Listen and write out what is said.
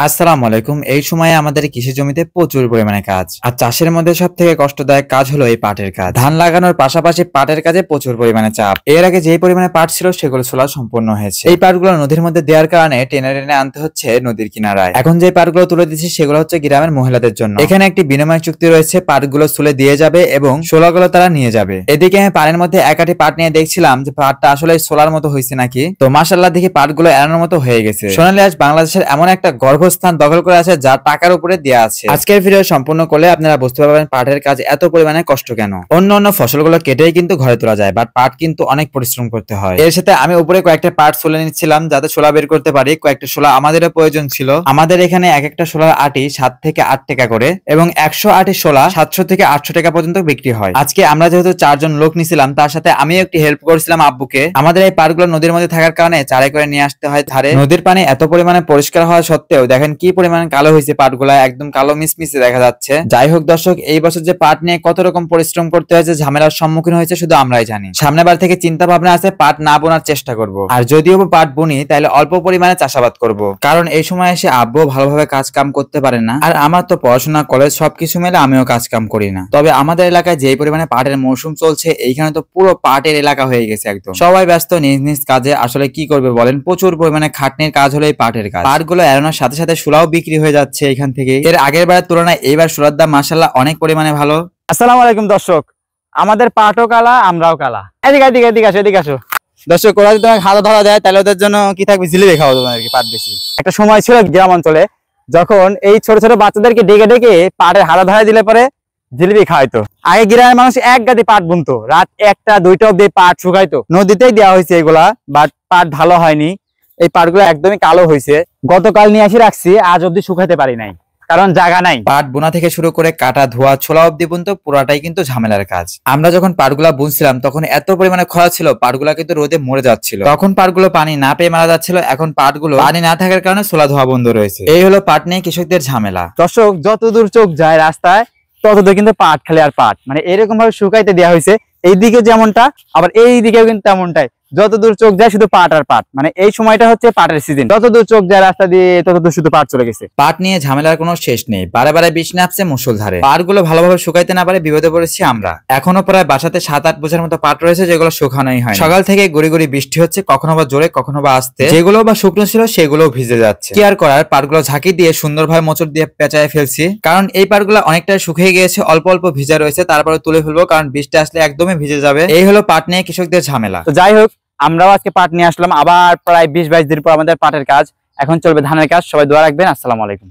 আসসালামু আলাইকুম। এই সময়ে আমাদের কৃষি জমিতে প্রচুর পরিমাণে কাজ, আর চাষের মধ্যে সব থেকে কষ্টদায়ক কাজ হলো এই পাটের কাজ। ধান লাগানোর পাশাপাশি পাটের কাজে প্রচুর পরিমাণে চাপ। এর আগে যেই পরিমাণে পাট ছিল সেগুলো ছোলা সম্পূর্ণ হয়েছে। এই পাটগুলো নদীর মধ্যে দেওয়ার কারণে টেনে টেনে আনতে হচ্ছে নদীর কিনারায়। এখন যে পাটগুলো তুলে দিচ্ছি সেগুলো হচ্ছে গ্রামের মহিলাদের জন্য। এখানে একটি বিনিময় চুক্তি রয়েছে, পাটগুলো তুলে দিয়ে যাবে এবং ছোলাগুলো তারা নিয়ে যাবে। এদিকে আমি পানের মধ্যে একাটি পাট নিয়ে দেখছিলাম যে পাটটা আসলে ছোলার মতো হয়েছে নাকি। তো মাশাআল্লাহ দেখি পাটগুলো এড়ানোর মতো হয়ে গেছে। সোনালী আজ বাংলাদেশের এমন একটা গর্ভস্থান দখল করে আছে যা টাকার উপরে দেয়া আছে। আজকের ভিডিও সম্পূর্ণ করলে আপনারা বুঝতে পারবেন পাটের কাজ এত পরিমাণে কষ্ট কেন। অন্য ফসলগুলো কেটেই কিন্তু ঘরে তোলা যায়, বাট পাট কিন্তু অনেক পরিশ্রম করতে হয়। এর সাথে আমি উপরে কয়েকটা পাট ছোলা নিচ্ছিলাম যাতে ছোলা বের করতে পারি। কয়েকটা ছোলা আমাদেরও প্রয়োজন ছিল। আমাদের এখানে এক একটা ছোলার আটি 7 থেকে 8 টাকা করে এবং 100 আটি ছোলা 700 থেকে 800 টাকা পর্যন্ত বিক্রি হয়। আজকে আমরা যেহেতু 4 জন লোক নিছিলাম, তার সাথে আমিও একটু হেল্প করেছিলাম আব্বুকে। আমাদের এই পাটগুলো নদীর মধ্যে থাকার কারণে চারে করে নিয়ে আসতে হয় ধারে। নদীর পানি এত পরিমাণে পরিষ্কার হওয়া সত্ত্বেও দেখেন কি পরিমাণে কালো হয়েছে পাটগুলা, একদম কালো মিসমিসে দেখা যাচ্ছে। যাই হোক দর্শক, এই বছর যে পাট নিয়ে কত রকম পরিশ্রম করতে হয়েছে, ঝামেলার সম্মুখীন হয়েছে শুধু আমরাই জানি। সামনের বার থেকে চিন্তা ভাবনা আছে পাট না বোনার চেষ্টা করব, আর যদিও পাট বুনি তাহলে অল্প পরিমাণে চাষাবাদ করব, কারণ এই সময় এসে আব্বু ভালোভাবে কাজ কাম করতে পারে না। আর আমার তো পড়াশোনা কলেজ সবকিছু মিলে আমিও কাজ কাম করি না। তবে আমাদের এলাকায় যে পরিমাণে পাটের মৌসুম চলছে, এইখানে তো পুরো পাটের এলাকা হয়ে গেছে একদম। সবাই ব্যস্ত নিজ নিজ কাজে। আসলে কি করবে বলেন, প্রচুর পরিমাণে খাটনির কাজ হলো এই পাটের কাজ। পাটগুলো এড়ানোর সাথে সাথে সুলাও বিক্রি হয়ে যাচ্ছে এখান থেকে। এর আগের বারের তুলনায় এইবার সুলার দাম মাশাআল্লাহ অনেক পরিমাণে ভালো। আসসালামু আলাইকুম দর্শক, আমাদের পাটও কালা আমরাও কালা। এদিকে এদিকে এদিকে আসো, এদিকে আসো। দর্শক, ওরা যদি তোমাকে হাতে ধরা দেয় তাহলে ওদের জন্য কি থাকবে, জিলিপি খাওয়া তোমাদেরকে পাট বেশি। একটা সময় ছিল গ্রাম অঞ্চলে যখন এই ছোট ছোট বাচ্চাদেরকে ডেকে ডেকে পাটের হাতে ধরা দিলে পরে জিলিপি খাওয়াইতো। আগে গ্রামের মানুষ এক গাদি পাট বুনতো, রাত 1টা 2টা অব্দি পাট শুকাইতো। নদীতেই দেওয়া হয়েছে এগুলা, বাট পাট ভালো হয়নি। এই পাটগুলো একদমই কালো হয়েছে। গতকাল নিয়ে আসি রাখছি, আজ অব্দি শুকাইতে পারি নাই, কারণ জায়গা নাই। পাট বোনা থেকে শুরু করে কাটা ধোয়া ছোলা অব্দি পর্যন্ত পুরাটাই কিন্তু ঝামেলার কাজ। আমরা যখন পাটগুলা বুনছিলাম তখন এত পরিমাণে খরা ছিল, পাটগুলা কিন্তু রোদে মরে যাচ্ছিল। তখন পাটগুলো পানি না পেয়ে মারা যাচ্ছিল। এখন পাটগুলো পানি না থাকার কারণে ছোলা ধোয়া বন্ধ রয়েছে। এই হলো পাট নিয়ে কৃষকদের ঝামেলা। দর্শক, যতদূর চোখ যায় রাস্তায় ততদূর কিন্তু পাট খালি আর পাট, মানে এরকম ভাবে শুকাইতে দেওয়া হয়েছে। এইদিকে যেমনটা, আবার এই দিকেও কিন্তু তেমনটাই। যতদূর চোখ যায় শুধু পাট আর পাট, মানে এই সময়টা হচ্ছে পাটের সিজন। যতদূর চোখ যায় রাস্তা দিয়ে ততদূর শুধু পাট চলে গেছে। পাট নিয়ে ঝামেলার কোনো শেষ নেই, বারে বারে বৃষ্টি নামছে মুষলধারে। পাটগুলো ভালোভাবে শুকাইতে না পারে বিপদে পড়েছি আমরা। এখনো প্রায় বাসাতে 7-8 বোঝার মতো পাট রয়েছে যেগুলো শুকানোই হয়। সকাল থেকে গুড়ি গুড়ি বৃষ্টি হচ্ছে, কখনো বা জোরে কখনো বা আস্তে। যেগুলো বা শুকনো ছিল সেগুলো ভিজে যাচ্ছে। কি আর করার, পাটগুলো ঝাঁকি দিয়ে সুন্দরভাবে মোচড় দিয়ে পেঁচায় ফেলছি, কারণ এই পাটগুলো অনেকটা শুকিয়ে গিয়েছে, অল্প অল্প ভিজা রয়েছে। তারপরে তুলে ফেলবো, কারণ বৃষ্টি আসলে একদমই ভিজে যাবে। এই হলো পাট নিয়ে কৃষকদের ঝামেলা। তো যাই হোক, আমরাও আজকে পাট নিয়ে আসলাম। আবার প্রায় 20-22 দিন পর আমাদের পাটের কাজ। এখন চলবে ধানের কাজ। সবাই দোয়া রাখবেন। আসসালামু আলাইকুম।